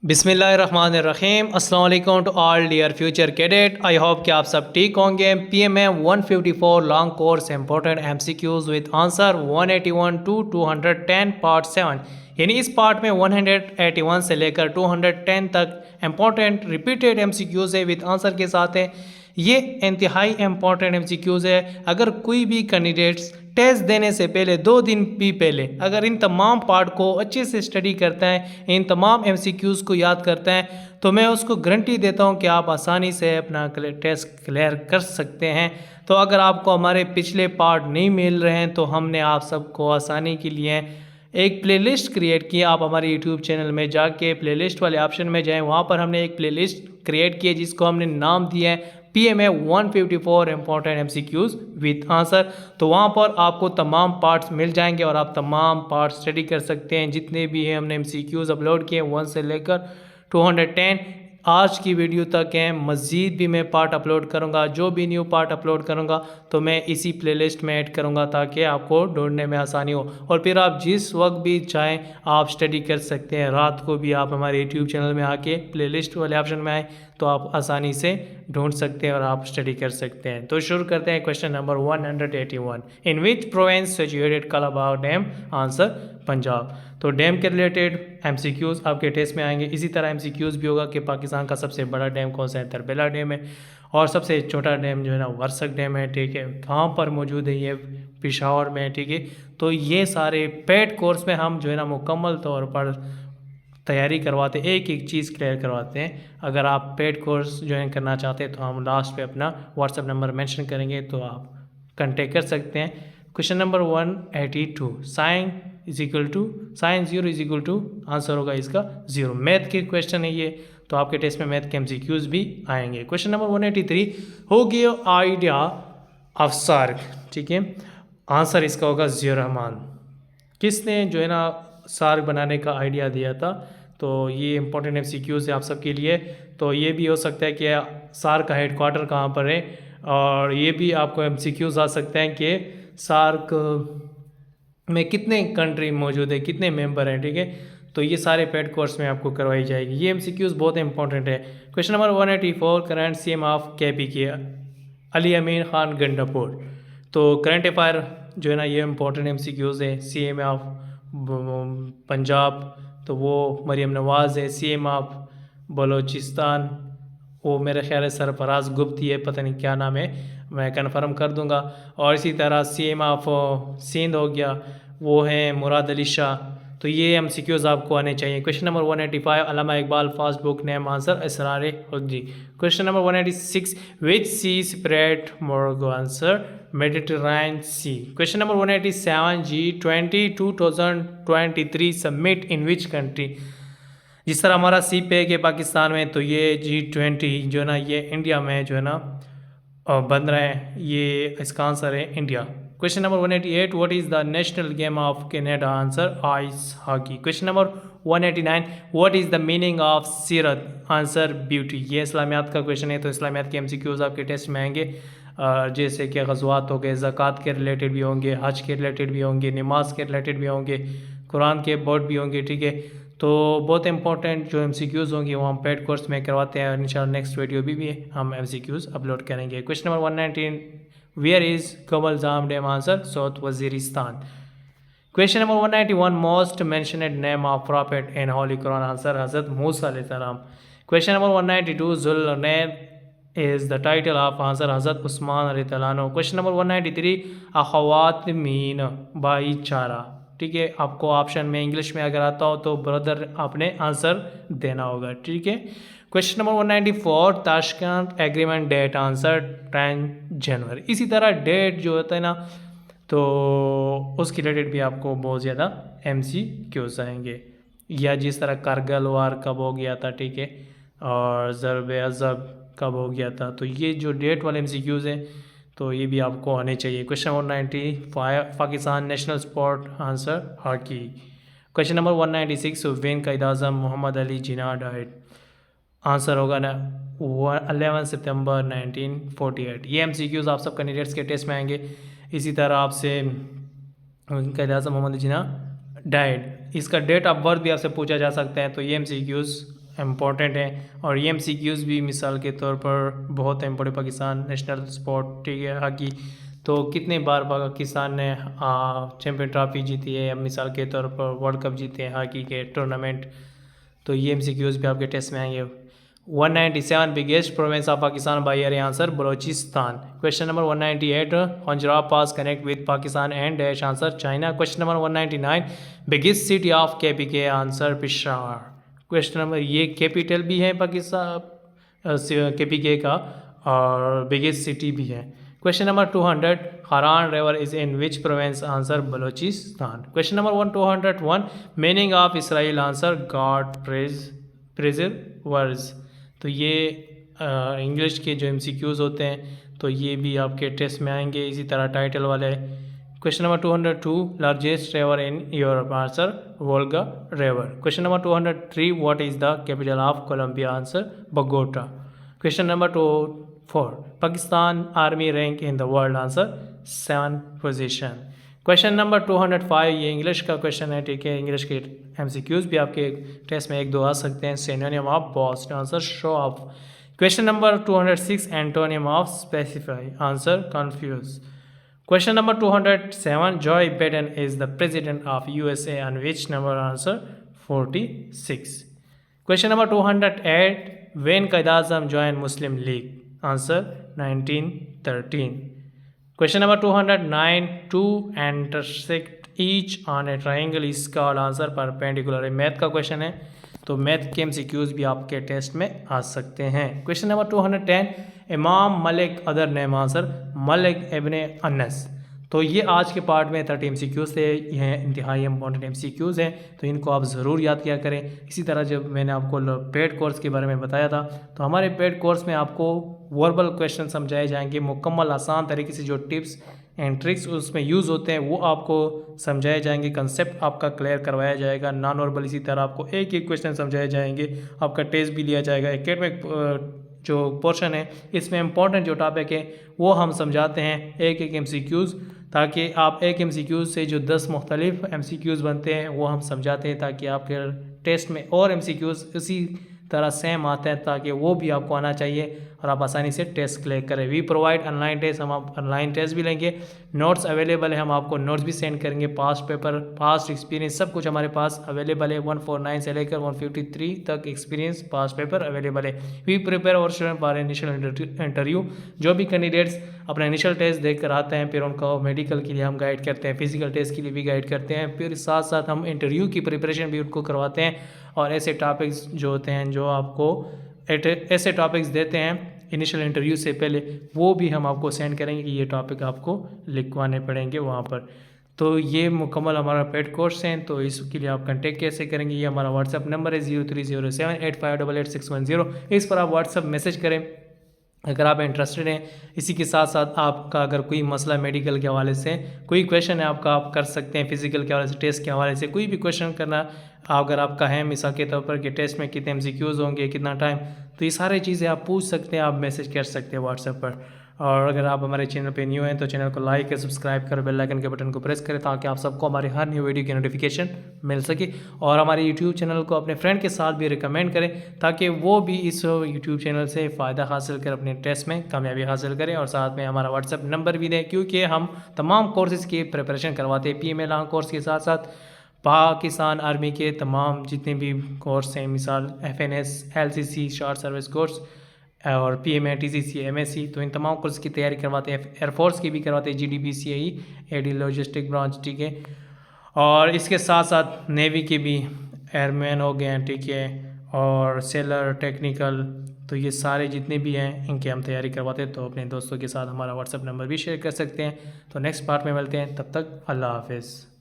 बिस्मिल्लाहिर्रहमानिर्रहीम। अस्सलाम वालेकुम to all dear future cadet. I hope कि आप सब ठीक होंगे। PMA 154 long course important MCQs with answer 181 to 210 part 7, यानी इस पार्ट में 181 से लेकर 210 तक इंपॉर्टेंट रिपीटेड MCQs है विद आंसर के साथ है। ये इंतहाई इम्पॉर्टेंट MCQs है। अगर कोई भी कैंडिडेट्स टेस्ट देने से पहले 2 दिन भी पहले अगर इन तमाम पार्ट को अच्छे से स्टडी करता है, इन तमाम MCQs को याद करता है, तो मैं उसको गारंटी देता हूं कि आप आसानी से अपना टेस्ट क्लियर कर सकते हैं। तो अगर आपको हमारे पिछले पार्ट नहीं मिल रहे हैं तो हमने आप सबको आसानी के लिए एक प्लेलिस्ट क्रिएट की। आप हमारे यूट्यूब चैनल में जाके प्लेलिस्ट वाले ऑप्शन में जाएं, वहाँ पर हमने एक प्लेलिस्ट क्रिएट की है जिसको हमने नाम दिया है PMA 154 important MCQs with answer. तो वहाँ पर आपको तमाम पार्ट्स मिल जाएंगे और आप तमाम पार्ट्स स्टडी कर सकते हैं। जितने भी हैं हमने MCQs अपलोड किए 1 से लेकर 210 आज की वीडियो तक हैं। मज़ीद भी मैं पार्ट अपलोड करूँगा, जो भी न्यू पार्ट अपलोड करूँगा तो मैं इसी प्लेलिस्ट में ऐड करूँगा ताकि आपको ढूंढने में आसानी हो। और फिर आप जिस वक्त भी चाहें आप स्टडी कर सकते हैं। रात को भी आप हमारे यूट्यूब चैनल में आके प्लेलिस्ट वाले ऑप्शन में आए तो आप आसानी से ढूंढ सकते हैं और आप स्टडी कर सकते हैं। तो शुरू करते हैं question number 181। In which province situated Kalabagh dam? Answer Punjab. तो डैम के रिलेटेड MCQs आपके टेस्ट में आएंगे। इसी तरह MCQs भी होगा कि पाकिस्तान का सबसे बड़ा डैम कौन सा है? तरबेला डैम है। और सबसे छोटा डैम जो है ना वर्सक डैम है, ठीक है। कहाँ पर मौजूद है? ये पेशावर में, ठीक है। तो ये सारे पेड कोर्स में हम जो है ना मुकम्मल तौर पर तैयारी करवाते हैं, एक एक चीज़ क्लियर करवाते हैं। अगर आप पेड कोर्स ज्वाइन करना चाहते हैं तो हम लास्ट पे अपना व्हाट्सएप नंबर मेंशन करेंगे तो आप कांटेक्ट कर सकते हैं। Question number 182, sine sine 0 is equal to, answer होगा इसका 0। मैथ के क्वेश्चन है ये, तो आपके टेस्ट में मैथ के MCQs भी आएंगे। क्वेश्चन नंबर 183, हो गिव आइडिया ऑफ सार्क, ठीक है। आंसर इसका होगा ज़िया रहमान। किसने जो है ना सार्क बनाने का आइडिया दिया था? तो ये इंपॉर्टेंट MCQs है आप सबके लिए। तो ये भी हो सकता है कि सार्क का हेडक्वार्टर कहाँ पर है, और ये भी आपको MCQs आ सकते हैं कि सार्क में कितने कंट्री मौजूद है, कितने मेंबर हैं, ठीक है। तो ये सारे पेड कोर्स में आपको करवाई जाएगी। ये MCQs बहुत इंपॉर्टेंट है। Question number 184, current CM of KPK Ali Amin Khan Gandapur. तो करंट अफेयर जो है ना ये इंपॉर्टेंट MCQs है। CM ऑफ पंजाब तो वो मरियम नवाज़ है। CM ऑफ बलोचिस्तान वो मेरे ख्याल है सरफराज गुप्त, है पता नहीं क्या नाम है, मैं कन्फर्म कर दूंगा। और इसी तरह CM ऑफ सिंध हो गया, वो है मुराद अली शाह। तो ये MCQs आपको आने चाहिए। Question number 185, Allama Iqbal first book name? Answer इसरार हुज्जी। Question number 186, which sea spread मोरगो? Answer Mediterranean sea. Question number 187, G20 2023 summit in which country? जिस तरह हमारा CPA के पाकिस्तान में, तो ये G20 जो है ना ये इंडिया में जो है ना बन रहे हैं। ये इसका आंसर है India. Question number 188, what is the national game of Canada? Answer ice hockey. Question number 189, what is the meaning of seerat? Answer beauty. ये इस्लामियात का क्वेश्चन है, तो इस्लामियात के MCQs आपके टेस्ट में आएंगे। जैसे कि गज़वात हो गए, ज़कात के रिलेटेड भी होंगे, हज के रिलेटेड भी होंगे, नमाज के रिलेटेड भी होंगे, कुरान के बोर्ड भी होंगे, ठीक है। तो बहुत इंपॉर्टेंट जो MCQs होंगे वो हम पेड कोर्स में करवाते हैं और इंशाल्लाह नेक्स्ट वीडियो भी हम MCQs अपलोड करेंगे। Question number 119, where is Gomal Zam dam? Answer south Waziristan. Question number 191, most mentioned name of prophet in holy Quran? Answer Hazrat Musa अलैहिस्सलाम। Question number 192, Zulqarnain is the title of? Answer Hazrat Usman रज़ियल्लाहु अन्हु। क्वेश्चन नंबर 193, अखवात मीन भाईचारा, ठीक है। आपको ऑप्शन में English में अगर आता हो तो ब्रदर आपने आंसर देना होगा, ठीक है। Question number 194, Tashkent agreement date? Answer 10 January. इसी तरह डेट जो होता है ना तो उसके रिलेटेड भी आपको बहुत ज़्यादा MCQs आएंगे। या जिस तरह कारगिल वार कब हो गया था, ठीक है, और ज़रब अज़ब कब हो गया था, तो ये जो डेट वाले MCQs हैं तो ये भी आपको आने चाहिए। Question number 95, Pakistan national sport? Answer hockey. Question number 196, when Quaid Azam Muhammad Ali Jinnah died? Answer होगा ना 11 सितंबर 1948। ये MCQs आप सब कैंडिडेट्स के टेस्ट में आएंगे। इसी तरह आपसे कायद आज़म मोहम्मद अली जिन्ना डाइड, इसका डेट ऑफ बर्थ भी आपसे पूछा जा सकता है, तो ये MCQs इम्पोर्टेंट है। और ये MCQs भी मिसाल के तौर पर बहुत इम्पोर्टेंट। पाकिस्तान नेशनल स्पोर्ट, ठीक है, हॉकी, तो कितने बार पाकिस्तान ने चैम्पियन ट्रॉफी जीती है, या मिसाल के तौर पर वर्ल्ड कप जीते हैं हॉकी के टूर्नामेंट, तो ये MCQs भी आपके टेस्ट में आएंगे। 197 biggest province of Pakistan by area, answer Balochistan. Question number 198 Punjab pass connect with Pakistan and dash, answer China. Question number 199 biggest city of KPK, answer Peshawar. Question number, ये कैपिटल भी है पाकिस्तान KPK का और बिगेस्ट सिटी भी है। क्वेश्चन नंबर 200 हरान river is in which province, answer Balochistan. Question number 201 meaning of Israel, answer God preservers. तो ये इंग्लिश के जो MCQs होते हैं तो ये भी आपके टेस्ट में आएंगे इसी तरह टाइटल वाले। Question number 202 largest river in Europe, answer Volga river. Question number 203 what is the capital of Colombia, answer Bogota. Question number 204 Pakistan army rank in the world, answer 7 position. Question number 205 ये English का क्वेश्चन है, ठीक है, English के MCQs भी आपके test में 1-2 आ सकते हैं। Synonym of boast, answer show off. Question number 206 antonym of specify, answer confuse. Question number 207 Joe Biden is the president of USA on which number, answer 46। Question number 208 when Quaid Azam join Muslim League, answer 1913। Question number 209 to intersect each on a triangle is called, answer perpendicular. ये math का क्वेश्चन है, तो math के MCQs भी आपके test में आ सकते हैं। Question number 210 Imam Malik other name, answer Malik ibn Anas. तो ये आज के पार्ट में 30 MCQs थे, यह इंतहाई इंपॉर्टेंट MCQs हैं, तो इनको आप ज़रूर याद किया करें। इसी तरह जब मैंने आपको पेड कोर्स के बारे में बताया था, तो हमारे पेड कोर्स में आपको वर्बल क्वेश्चन समझाए जाएंगे, मुकम्मल आसान तरीके से जो टिप्स एंड ट्रिक्स उसमें यूज़ होते हैं वो आपको समझाए जाएंगे, कंसेप्ट आपका क्लियर करवाया जाएगा। नॉन वर्बल इसी तरह आपको एक एक क्वेश्चन समझाए जाएंगे, आपका टेस्ट भी लिया जाएगा। एकेडमिक जो पोर्शन है इसमें इंपॉर्टेंट जो टॉपिक है वो हम समझाते हैं एक एक MCQs, ताकि आप एक MCQs से जो 10 मुख्तलिफ MCQs बनते हैं वो हम समझाते हैं, ताकि आपके टेस्ट में और MCQs इसी तरह सेम आते हैं, ताकि वो भी आपको आना चाहिए और आप आसानी से टेस्ट क्लियर करें। वी प्रोवाइड ऑनलाइन टेस्ट, हम आप ऑनलाइन टेस्ट भी लेंगे, नोट्स अवेलेबल है, हम आपको नोट्स भी सेंड करेंगे, पास्ट पेपर, पास्ट एक्सपीरियंस, सब कुछ हमारे पास अवेलेबल है। 149 से लेकर 153 तक एक्सपीरियंस पास्ट पेपर अवेलेबल है। वी प्रिपेयर और स्टूडेंट फॉर इनिशियल इंटरव्यू, जो भी कैंडिडेट्स अपना इनिशियल टेस्ट देख कर आते हैं, फिर उनको मेडिकल के लिए हम गाइड करते हैं, फिजिकल टेस्ट के लिए भी गाइड करते हैं, फिर साथ साथ हम इंटरव्यू की प्रिपरेशन भी उनको करवाते हैं। और ऐसे टॉपिक्स जो होते हैं जो आपको ऐसे टॉपिक्स देते हैं इनिशियल इंटरव्यू से पहले, वो भी हम आपको सेंड करेंगे कि ये टॉपिक आपको लिखवाने पड़ेंगे वहाँ पर। तो ये मुकम्मल हमारा पेड कोर्स है, तो इसके लिए आप कांटेक्ट कैसे करेंगे, ये हमारा व्हाट्सअप नंबर है 030785888610। इस पर आप व्हाट्सअप मैसेज करें अगर आप इंटरेस्टेड हैं। इसी के साथ साथ आपका अगर कोई मसला मेडिकल के हवाले से, कोई क्वेश्चन है आपका, आप कर सकते हैं। फिजिकल के हवाले से, टेस्ट के हवाले से कोई भी क्वेश्चन करना अगर आपका है, मिसाल के तौर पर कि टेस्ट में कितने MCQs होंगे, कितना टाइम, तो ये सारी चीज़ें आप पूछ सकते हैं, आप मैसेज कर सकते हैं व्हाट्सएप पर। और अगर आप हमारे चैनल पे न्यू हैं तो चैनल को लाइक और सब्सक्राइब कर बेल आइकन के बटन को प्रेस करें, ताकि आप सबको हमारी हर न्यू वीडियो की नोटिफिकेशन मिल सके। और हमारे यूट्यूब चैनल को अपने फ्रेंड के साथ भी रिकमेंड करें, ताकि वो भी इस यूट्यूब चैनल से फ़ायदा हासिल कर अपने टेस्ट में कामयाबी हासिल करें। और साथ में हमारा व्हाट्सएप नंबर भी दें, क्योंकि हम तमाम कोर्सेज़ की प्रिपरेशन करवाते हैं। PMA लॉन्ग कोर्स के साथ साथ पाकिस्तान आर्मी के तमाम जितने भी कोर्स हैं, मिसाल FNS, LCC short service course और PMA, TCC, MSc, तो इन तमाम कोर्स की तैयारी करवाते हैं। एयरफोर्स की भी करवाते हैं, GDB, CAE, AD logistic branch, ठीक है। और इसके साथ साथ नेवी के भी एयरमैन हो गए हैं, ठीक है, और सेलर, टेक्निकल, तो ये सारे जितने भी हैं इनकी हम तैयारी करवाते हैं। तो अपने दोस्तों के साथ हमारा व्हाट्सएप नंबर भी शेयर कर सकते हैं। तो नेक्स्ट पार्ट में मिलते हैं, तब तक अल्लाह हाफिज़।